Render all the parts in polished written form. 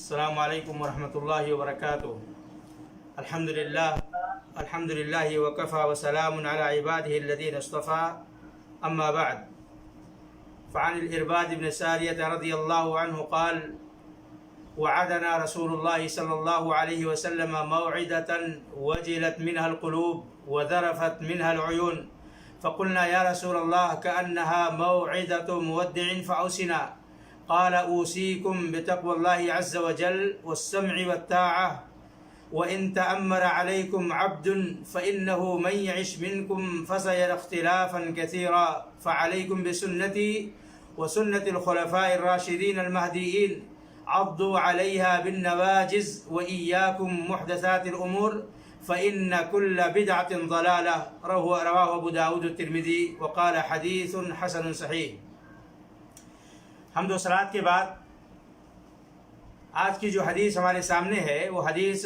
السلام علیکم ورحمۃ اللہ وبرکاتہ۔ الحمد للہ وکفى وسلام علی عباده الذین اصطفى، اما بعد، فعن الإرباد بن ساریة رضی اللہ عنہ قال وعدنا رسول اللہ صلی اللہ علیہ وسلم موعدة وجلت منها القلوب وذرفت منها العيون، فقلنا يا رسول الله كأنها موعدة مودع فأوصنا، قال أوصيكم بتقوى الله عز وجل والسمع والطاعة، وإن تأمر عليكم عبد فإنه من يعش منكم فسيرى اختلافا كثيرا، فعليكم بسنتي وسنة الخلفاء الراشدين المهديين، عضوا عليها بالنواجذ، وإياكم محدثات الأمور فإن كل بدعة ضلالة، رواه أبو داود الترمذي وقال حديث حسن صحيح۔ حمد و صلوات کے بعد آج کی جو حدیث ہمارے سامنے ہے وہ حدیث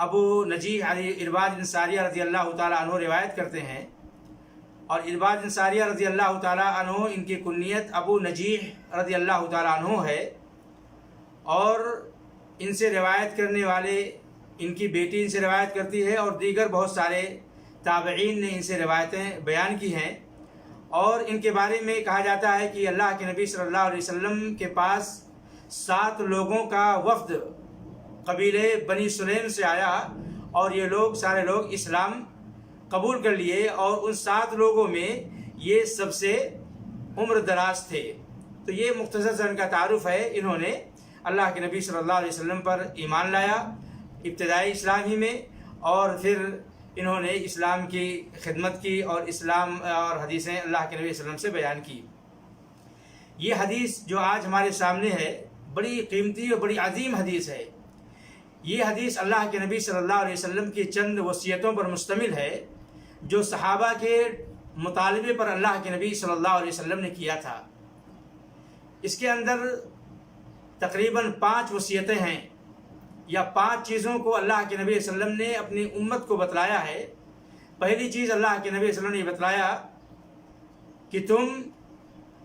ابو نجیح علی ارباد بن ساریہ رضی اللہ تعالیٰ عنہ روایت کرتے ہیں، اور ارباد بن ساریہ رضی اللہ تعالیٰ عنہ ان کی کنیت ابو نجیح رضی اللہ تعالیٰ عنہ ہے، اور ان سے روایت کرنے والے ان کی بیٹی ان سے روایت کرتی ہے، اور دیگر بہت سارے تابعین نے ان سے روایتیں بیان کی ہیں، اور ان کے بارے میں کہا جاتا ہے کہ اللہ کے نبی صلی اللہ علیہ وسلم کے پاس 7 لوگوں کا وفد قبیلے بنی سلیم سے آیا، اور یہ لوگ سارے لوگ اسلام قبول کر لیے، اور ان 7 لوگوں میں یہ سب سے عمر دراز تھے۔ تو یہ مختصر سے ان کا تعارف ہے۔ انہوں نے اللہ کے نبی صلی اللہ علیہ وسلم پر ایمان لایا ابتدائی اسلام ہی میں، اور پھر انہوں نے اسلام کی خدمت کی اور اسلام اور حدیثیں اللہ کے نبی صلی اللہ علیہ وسلم سے بیان کی۔ یہ حدیث جو آج ہمارے سامنے ہے بڑی قیمتی اور بڑی عظیم حدیث ہے۔ یہ حدیث اللہ کے نبی صلی اللہ علیہ وسلم کی چند وصیتوں پر مشتمل ہے جو صحابہ کے مطالبے پر اللہ کے نبی صلی اللہ علیہ وسلم نے کیا تھا۔ اس کے اندر تقریباً 5 وصیتیں ہیں، یا 5 چیزوں کو اللہ کے نبی صلی اللہ علیہ وسلم نے اپنی امت کو بتلایا ہے۔ پہلی چیز اللہ کے نبی صلی اللہ علیہ وسلم نے یہ بتلایا کہ تم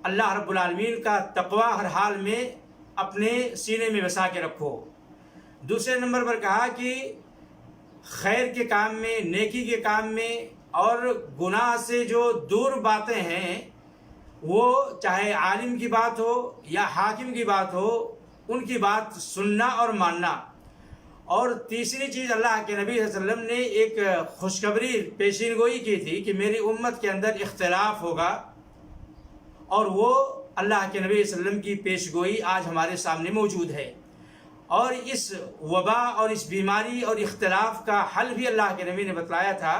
اللہ رب العالمین کا تقوی ہر حال میں اپنے سینے میں بسا کے رکھو۔ دوسرے نمبر پر کہا کہ خیر کے کام میں، نیکی کے کام میں، اور گناہ سے جو دور باتیں ہیں، وہ چاہے عالم کی بات ہو یا حاکم کی بات ہو، ان کی بات سننا اور ماننا۔ اور تیسری چیز اللہ کے نبی صلی اللہ علیہ وسلم نے ایک خوشخبری پیشین گوئی کی تھی کہ میری امت کے اندر اختلاف ہوگا، اور وہ اللہ کے نبی صلی اللہ علیہ وسلم کی پیش گوئی آج ہمارے سامنے موجود ہے۔ اور اس وبا اور اس بیماری اور اختلاف کا حل بھی اللہ کے نبی نے بتلایا تھا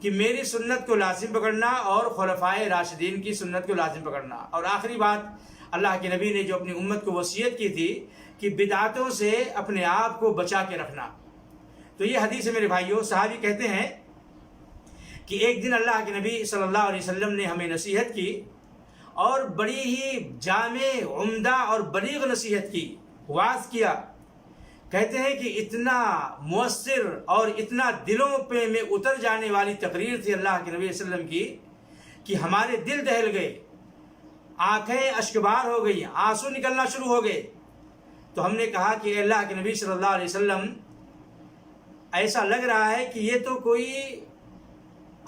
کہ میری سنت کو لازم پکڑنا اور خلفائے راشدین کی سنت کو لازم پکڑنا۔ اور آخری بات اللہ کے نبی نے جو اپنی امت کو وصیت کی تھی کہ بدعتوں سے اپنے آپ کو بچا کے رکھنا۔ تو یہ حدیث ہے میرے بھائیوں۔ صحابی کہتے ہیں کہ ایک دن اللہ کے نبی صلی اللہ علیہ وسلم نے ہمیں نصیحت کی، اور بڑی ہی جامع، عمدہ اور بلیغ نصیحت کی، واعظ کیا۔ کہتے ہیں کہ اتنا مؤثر اور اتنا دلوں پہ میں اتر جانے والی تقریر تھی اللہ کے نبی صلی اللہ علیہ وسلم کی کہ ہمارے دل دہل گئے، آنکھیں اشکبار ہو گئی، آنسو نکلنا شروع ہو گئے۔ تو ہم نے کہا کہ اے اللہ کے نبی صلی اللہ علیہ وسلم، ایسا لگ رہا ہے کہ یہ تو کوئی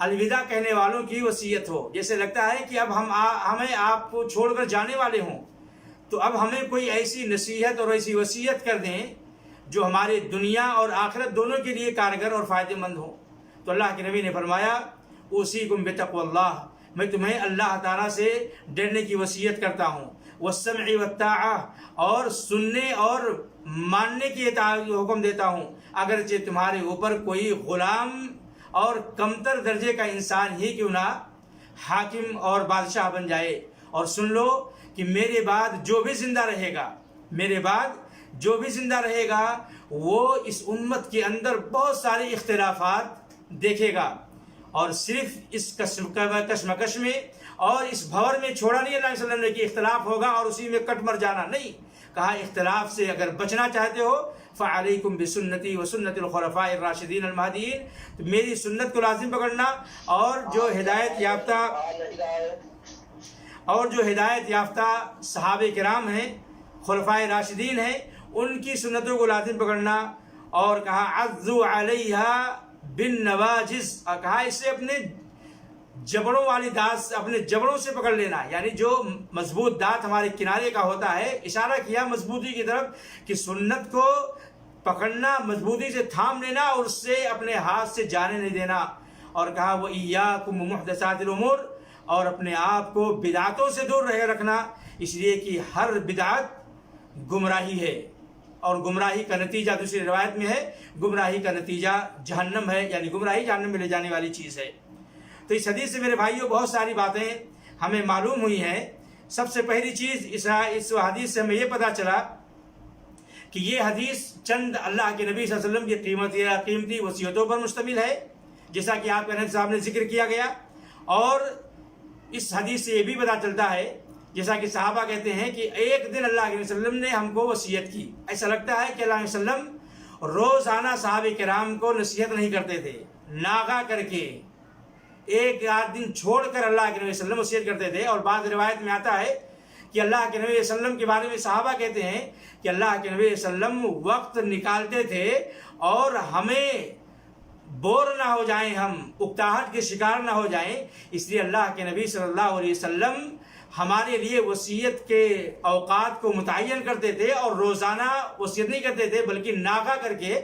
الوداع کہنے والوں کی وصیت ہو، جیسے لگتا ہے کہ اب ہمیں آپ کو چھوڑ کر جانے والے ہوں، تو اب ہمیں کوئی ایسی نصیحت اور ایسی وصیت کر دیں جو ہمارے دنیا اور آخرت دونوں کے لیے کارگر اور فائدہ مند ہو۔ تو اللہ کے نبی نے فرمایا اوصیکم بتقوی اللہ، میں تمہیں اللہ تعالیٰ سے ڈرنے کی وصیت کرتا ہوں، والسمع والطاعہ، اور سننے اور ماننے کی حکم دیتا ہوں، اگرچہ تمہارے اوپر کوئی غلام اور کمتر درجے کا انسان ہی کیوں نہ حاکم اور بادشاہ بن جائے۔ اور سن لو کہ میرے بعد جو بھی زندہ رہے گا، میرے بعد جو بھی زندہ رہے گا، وہ اس امت کے اندر بہت سارے اختلافات دیکھے گا، اور صرف اس کشمکش میں اور اس بھور میں چھوڑا نہیں اللہ علیہ وسلم نے کہ اختلاف ہوگا اور اسی میں کٹ مر جانا، نہیں کہا اختلاف سے اگر بچنا چاہتے ہو فعلیکم بسنتی وسنت الخلفاء الراشدین المہدیین، تو میری سنت کو لازم پکڑنا، اور جو ہدایت یافتہ صحابہ کرام ہیں، خلفائے راشدین ہیں ان کی سنتوں کو لازم پکڑنا، اور کہا عضوا علیہا بالنواجذ، اور کہا اسے اپنے جبڑوں والی دانت، اپنے جبڑوں سے پکڑ لینا، یعنی جو مضبوط دانت ہمارے کنارے کا ہوتا ہے، اشارہ کیا مضبوطی کی طرف کہ سنت کو پکڑنا، مضبوطی سے تھام لینا اور اس سے اپنے ہاتھ سے جانے نہیں دینا، اور کہا وَإِيَّاكُمْ وَمُحْدَثَاتِ الْأُمُورِ، اور اپنے آپ کو بدعتوں سے دور رکھنا، اس لیے کہ ہر بدعت گمراہی ہے، اور گمراہی کا نتیجہ دوسری روایت میں ہے گمراہی کا نتیجہ جہنم ہے، یعنی گمراہی جہنم میں لے جانے والی چیز ہے۔ تو اس حدیث سے میرے بھائیوں بہت ساری باتیں ہمیں معلوم ہوئی ہیں۔ سب سے پہلی چیز اس حدیث سے ہمیں یہ پتہ چلا کہ یہ حدیث چند اللہ کے نبی صلی اللہ علیہ وسلم کی قیمتی وصیتوں پر مشتمل ہے، جیسا کہ آپ کے نبی صاحب نے ذکر کیا گیا، اور اس حدیث سے یہ بھی پتہ چلتا ہے جیسا کہ صحابہ کہتے ہیں کہ ایک دن اللہ کے نبی صلی اللہ علیہ وسلم نے ہم کو وصیت کی، ایسا لگتا ہے کہ اللہ کے وسلم روزانہ صحابہ کرام کو نصیحت نہیں کرتے تھے، ناغا کر کے ایک آدھ دن چھوڑ کر اللہ کے نبی صلی اللہ علیہ وسلم وصیت کرتے تھے۔ اور بعض روایت میں آتا ہے کہ اللہ کے نبی صلی اللہ علیہ وسلم کے بارے میں صحابہ کہتے ہیں کہ اللہ کے نبی صلی اللہ علیہ وسلم وقت نکالتے تھے اور ہمیں بور نہ ہو جائیں، ہم اکتاہٹ کے شکار نہ ہو جائیں، اس لیے اللہ کے نبی صلی اللہ علیہ وسلم ہمارے لیے وصیت کے اوقات کو متعین کرتے تھے، اور روزانہ وصیت نہیں کرتے تھے بلکہ ناغا کر کے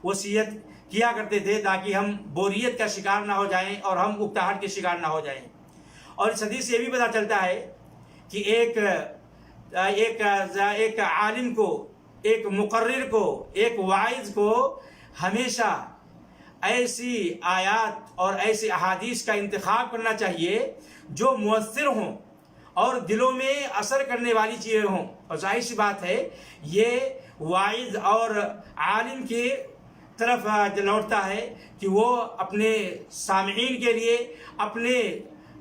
وصیت کیا کرتے تھے تاکہ ہم بوریت کا شکار نہ ہو جائیں اور ہم اکتاہٹ کے شکار نہ ہو جائیں۔ اور اس حدیث سے یہ بھی پتہ چلتا ہے کہ ایک عالم کو، ایک مقرر کو، ایک واعظ کو ہمیشہ ایسی آیات اور ایسی احادیث کا انتخاب کرنا چاہیے جو مؤثر ہوں اور دلوں میں اثر کرنے والی چیزیں ہوں۔ اور ظاہر سی بات ہے یہ واعظ اور عالم کی طرف لوٹتا ہے کہ وہ اپنے سامعین کے لیے، اپنے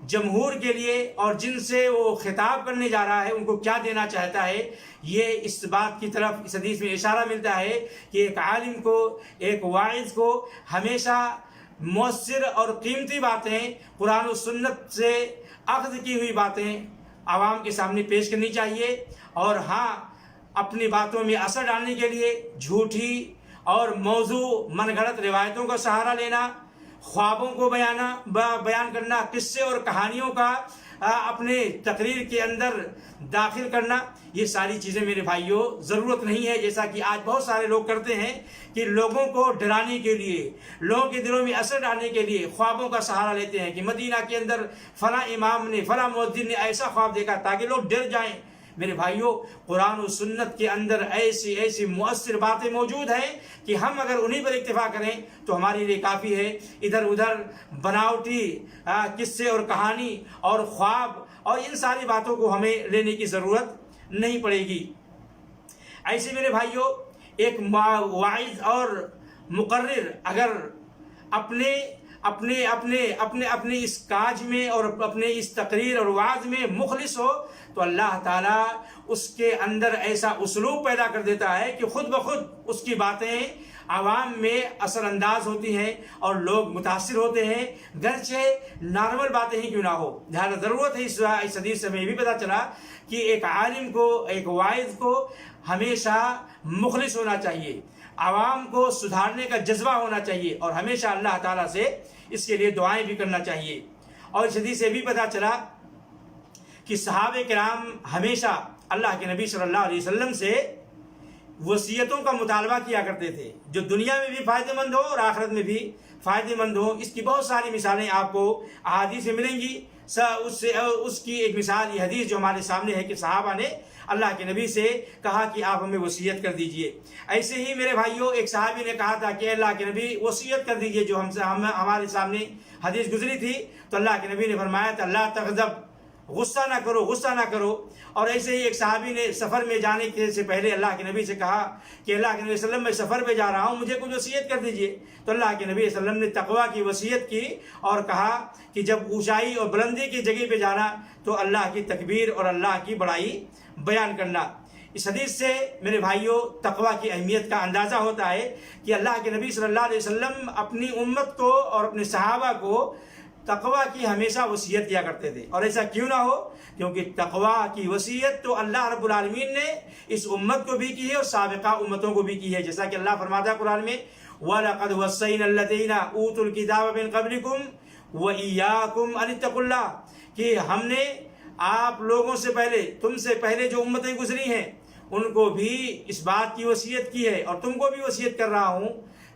جمہور کے لیے، اور جن سے وہ خطاب کرنے جا رہا ہے ان کو کیا دینا چاہتا ہے۔ یہ اس بات کی طرف اس حدیث میں اشارہ ملتا ہے کہ ایک عالم کو، ایک واعظ کو ہمیشہ مؤثر اور قیمتی باتیں، قرآن و سنت سے اخذ کی ہوئی باتیں عوام کے سامنے پیش کرنی چاہیے، اور ہاں اپنی باتوں میں اثر ڈالنے کے لیے جھوٹی اور موضوع من گھڑت روایتوں کا سہارا لینا، خوابوں کو بیان کرنا، قصے اور کہانیوں کا اپنے تقریر کے اندر داخل کرنا، یہ ساری چیزیں میرے بھائیوں ضرورت نہیں ہے، جیسا کہ آج بہت سارے لوگ کرتے ہیں کہ لوگوں کو ڈرانے کے لیے، لوگوں کے دلوں میں اثر ڈالنے کے لیے خوابوں کا سہارا لیتے ہیں کہ مدینہ کے اندر فلاں امام نے، فلاں مؤذن نے ایسا خواب دیکھا تاکہ لوگ ڈر جائیں۔ میرے بھائیوں قرآن و سنت کے اندر ایسی مؤثر باتیں موجود ہیں کہ ہم اگر انہی پر اکتفا کریں تو ہمارے لیے کافی ہے۔ ادھر ادھر بناوٹی قصے اور کہانی اور خواب اور ان ساری باتوں کو ہمیں لینے کی ضرورت نہیں پڑے گی۔ ایسے میرے بھائیوں ایک واعظ اور مقرر اگر اپنے اس کاج میں اور اپنے اس تقریر اور وعظ میں مخلص ہو تو اللہ تعالیٰ اس کے اندر ایسا اسلوب پیدا کر دیتا ہے کہ خود بخود اس کی باتیں عوام میں اثر انداز ہوتی ہیں اور لوگ متاثر ہوتے ہیں، گرچہ نارمل باتیں ہی کیوں نہ ہو۔ لہٰذا ضرورت ہے اس حدیث سے ہمیں یہ بھی پتہ چلا کہ ایک عالم کو، ایک واعظ کو ہمیشہ مخلص ہونا چاہیے، عوام کو سدھارنے کا جذبہ ہونا چاہیے، اور ہمیشہ اللہ تعالیٰ سے اس کے لیے دعائیں بھی کرنا چاہیے۔ اور اس حدیث سے بھی پتہ چلا کہ صحابہ کرام ہمیشہ اللہ کے نبی صلی اللہ علیہ وسلم سے وصیتوں کا مطالبہ کیا کرتے تھے جو دنیا میں بھی فائدہ مند ہو اور آخرت میں بھی فائدہ مند ہو۔ اس کی بہت ساری مثالیں آپ کو احادیث میں ملیں گی۔ اس کی ایک مثال یہ حدیث جو ہمارے سامنے ہے کہ صحابہ نے اللہ کے نبی سے کہا کہ آپ ہمیں وصیت کر دیجئے۔ ایسے ہی میرے بھائیوں ایک صحابی نے کہا تھا کہ اللہ کے نبی وصیت کر دیجئے، جو ہمارے سامنے حدیث گزری تھی، تو اللہ کے نبی نے فرمایا تھا لا تغضب، غصہ نہ کرو۔ اور ایسے ہی ایک صحابی نے سفر میں جانے سے پہلے اللہ کے نبی سے کہا کہ اللہ کے نبی صلی اللہ علیہ وسلم میں سفر پہ جا رہا ہوں، مجھے کچھ وصیت کر دیجئے۔ تو اللہ کے نبی صلی اللہ علیہ وسلم نے تقویٰ کی وصیت کی اور کہا کہ جب اونچائی اور بلندی کی جگہ پہ جانا تو اللہ کی تکبیر اور اللہ کی بڑائی بیان کرنا۔ اس حدیث سے میرے بھائیوں تقویٰ کی اہمیت کا اندازہ ہوتا ہے کہ اللہ کے نبی صلی اللہ علیہ وسلم اپنی امت کو اور اپنے صحابہ کو تقوی کی ہمیشہ وصیت کیا کرتے تھے. اور ایسا کیوں نہ ہو؟ کیونکہ تقوی کی وصیت تو اللہ رب العالمین نے اس امت کو بھی کی ہے اور سابقہ امتوں کو بھی کی ہے. جیسا کہ اللہ فرماتا ہے قرآن میں وَلَقَدْ وَصَّيْنَا الَّذِينَ أُوتُوا الْكِتَابَ مِنْ قَبْلِكُمْ وَإِيَّاكُمْ أَنِ اتَّقُوا اللَّهَ کہ ہم نے آپ لوگوں سے پہلے، تم سے پہلے جو امتیں گزری ہیں ان کو بھی اس بات کی وصیت کی ہے، اور تم کو بھی وصیت کر رہا ہوں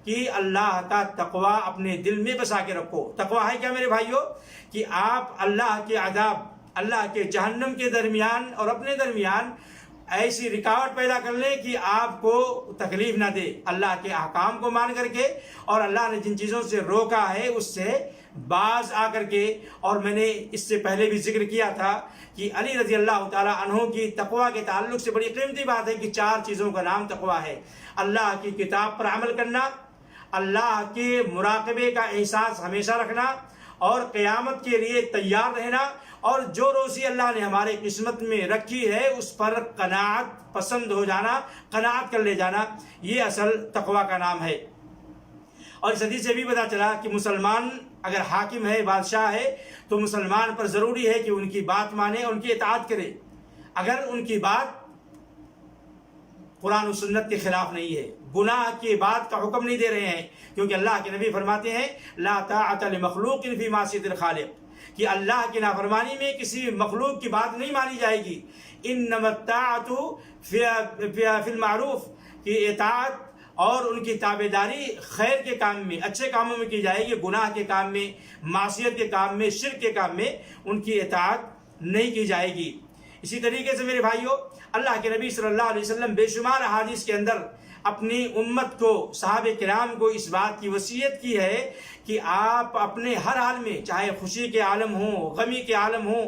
کہ اللہ کا تقوی اپنے دل میں بسا کے رکھو. تقوی ہے کیا میرے بھائیو؟ کہ آپ اللہ کے عذاب، اللہ کے جہنم کے درمیان اور اپنے درمیان ایسی رکاوٹ پیدا کر لیں کہ آپ کو تکلیف نہ دے، اللہ کے احکام کو مان کر کے، اور اللہ نے جن چیزوں سے روکا ہے اس سے باز آ کر کے. اور میں نے اس سے پہلے بھی ذکر کیا تھا کہ علی رضی اللہ تعالیٰ عنہ کی تقوی کے تعلق سے بڑی قیمتی بات ہے کہ 4 چیزوں کا نام تقوی ہے: اللہ کی کتاب پر عمل کرنا، اللہ کے مراقبے کا احساس ہمیشہ رکھنا، اور قیامت کے لیے تیار رہنا، اور جو روزی اللہ نے ہمارے قسمت میں رکھی ہے اس پر قناعت پسند ہو جانا، قناعت کر لے جانا. یہ اصل تقوی کا نام ہے. اور اس حدیث سے بھی پتہ چلا کہ مسلمان اگر حاکم ہے، بادشاہ ہے، تو مسلمان پر ضروری ہے کہ ان کی بات مانے، ان کی اطاعت کرے اگر ان کی بات قرآن و سنت کے خلاف نہیں ہے، گناہ کی بات کا حکم نہیں دے رہے ہیں. کیونکہ اللہ کے نبی فرماتے ہیں لا طاعۃ لمخلوق فی معصیۃ الخالق کہ اللہ کی نافرمانی میں کسی مخلوق کی بات نہیں مانی جائے گی. انما الطاعۃ فی المعروف کہ اطاعت اور ان کی تابعداری خیر کے کام میں، اچھے کاموں میں کی جائے گی، گناہ کے کام میں، معصیت کے کام میں، شرک کے کام میں ان کی اطاعت نہیں کی جائے گی. اسی طریقے سے میرے بھائیوں، اللہ کے نبی صلی اللہ علیہ وسلم بے شمار احادیث کے اندر اپنی امت کو، صحابہ کرام کو اس بات کی وصیت کی ہے کہ آپ اپنے ہر حال میں، چاہے خوشی کے عالم ہوں، غمی کے عالم ہوں،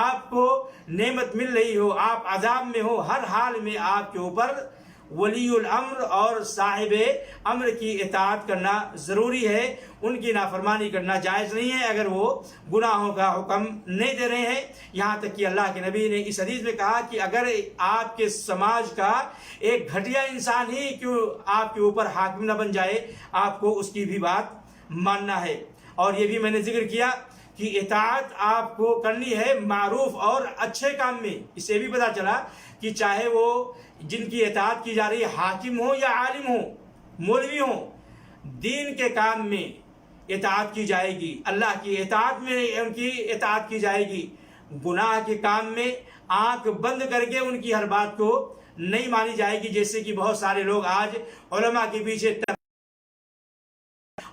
آپ کو نعمت مل رہی ہو، آپ عذاب میں ہو، ہر حال میں آپ کے اوپر ولی الامر اور صاحب امر کی اطاعت کرنا ضروری ہے. ان کی نافرمانی کرنا جائز نہیں ہے اگر وہ گناہوں کا حکم نہیں دے رہے ہیں. یہاں تک کہ اللہ کے نبی نے اس حدیث میں کہا کہ اگر آپ کے سماج کا ایک گھٹیا انسان ہی کیوں آپ کے اوپر حاکم نہ بن جائے، آپ کو اس کی بھی بات ماننا ہے. اور یہ بھی میں نے ذکر کیا کہ اطاعت آپ کو کرنی ہے معروف اور اچھے کام میں. اس سے بھی پتہ چلا کہ چاہے وہ جن کی اطاعت کی جا رہی ہے حاکم ہو یا عالم ہو، مولوی ہو، دین کے کام میں اطاعت کی جائے گی، اللہ کی اطاعت میں ان کی اطاعت کی جائے گی. گناہ کے کام میں آنکھ بند کر کے ان کی ہر بات کو نہیں مانی جائے گی، جیسے کہ بہت سارے لوگ آج علماء کے پیچھے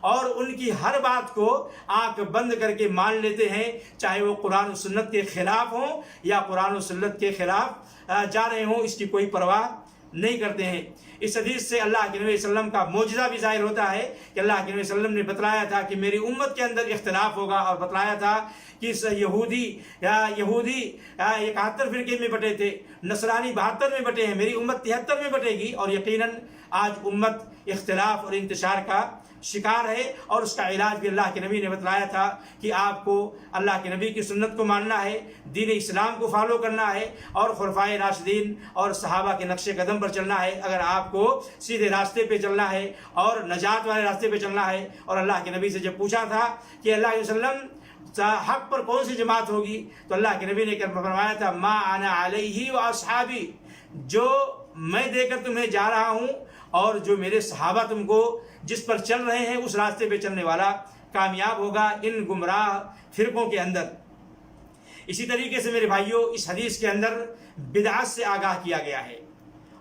اور ان کی ہر بات کو آنکھ بند کر کے مان لیتے ہیں، چاہے وہ قرآن و سنت کے خلاف ہوں یا قرآن و سنت کے خلاف جا رہے ہوں، اس کی کوئی پرواہ نہیں کرتے ہیں. اس حدیث سے اللہ کے نبی صلی اللہ علیہ وسلم کا معجزہ بھی ظاہر ہوتا ہے کہ اللہ کے نبی صلی اللہ علیہ وسلم نے بتلایا تھا کہ میری امت کے اندر اختلاف ہوگا، اور بتلایا تھا کہ یہودی 71 فرقے میں بٹے تھے، نصرانی 72 میں بٹے ہیں، میری امت 73 میں بٹے گی. اور یقیناً آج امت اختلاف اور انتشار کا شکار ہے، اور اس کا علاج بھی اللہ کے نبی نے بتلایا تھا کہ آپ کو اللہ کے نبی کی سنت کو ماننا ہے، دین اسلام کو فالو کرنا ہے، اور خلفائے راشدین اور صحابہ کے نقش قدم پر چلنا ہے اگر آپ کو سیدھے راستے پہ چلنا ہے اور نجات والے راستے پہ چلنا ہے. اور اللہ کے نبی سے جب پوچھا تھا کہ اللہ علیہ وسلم حق پر کون سی جماعت ہوگی، تو اللہ کے نبی نے فرمایا تھا ما انا علیہ و اصحابی، جو میں دے کر تمہیں جا رہا ہوں اور جو میرے صحابہ تم کو جس پر چل رہے ہیں اس راستے پہ چلنے والا کامیاب ہوگا ان گمراہ فرقوں کے اندر. اسی طریقے سے میرے بھائیوں، اس حدیث کے اندر بدعت سے آگاہ کیا گیا ہے،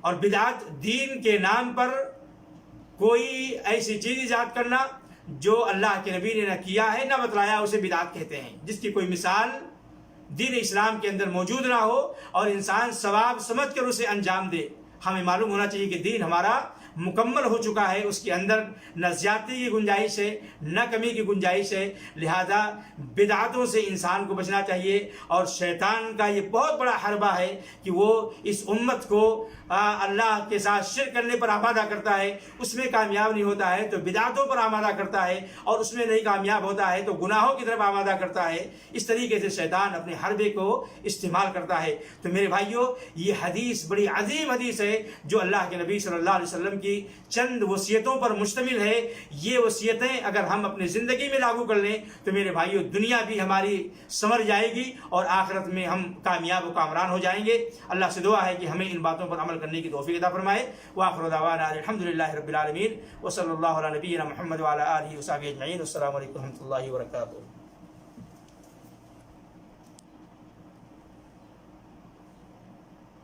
اور بدعت دین کے نام پر کوئی ایسی چیز ایجاد کرنا جو اللہ کے نبی نے نہ کیا ہے نہ بتلایا، اسے بدعت کہتے ہیں، جس کی کوئی مثال دین اسلام کے اندر موجود نہ ہو اور انسان ثواب سمجھ کر اسے انجام دے. ہمیں معلوم ہونا چاہیے کہ دین ہمارا مکمل ہو چکا ہے، اس کے اندر نہ زیادتی کی گنجائش ہے نہ کمی کی گنجائش ہے. لہذا بدعتوں سے انسان کو بچنا چاہیے، اور شیطان کا یہ بہت بڑا حربہ ہے کہ وہ اس امت کو اللہ کے ساتھ شرک کرنے پر آمادہ کرتا ہے اس میں کامیاب نہیں ہوتا ہے تو بدعتوں پر آمادہ کرتا ہے، اور اس میں نہیں کامیاب ہوتا ہے تو گناہوں کی طرف آمادہ کرتا ہے۔ اس طریقے سے شیطان اپنے حربے کو استعمال کرتا ہے۔ تو میرے بھائیوں، یہ حدیث بڑی عظیم حدیث ہے جو اللہ کے نبی صلی اللہ علیہ وسلم کی چند وصیتوں پر مشتمل ہے۔ یہ وصیتیں اگر ہم اپنی زندگی میں لاگو کر لیں تو میرے بھائیوں دنیا بھی ہماری سنور جائے گی اور آخرت میں ہم کامیاب و کامران ہو جائیں گے۔ اللہ سے دعا ہے کہ ہمیں ان باتوں پر عمل کرنے کی توفیق عطا فرمائے۔ وآخر دعوانا الحمدللہ رب العالمین وصلی اللہ علی نبینا محمد وعلی آلہ وصحبہ اجمعین۔ السلام علیکم ورحمۃ اللہ وبرکاتہ۔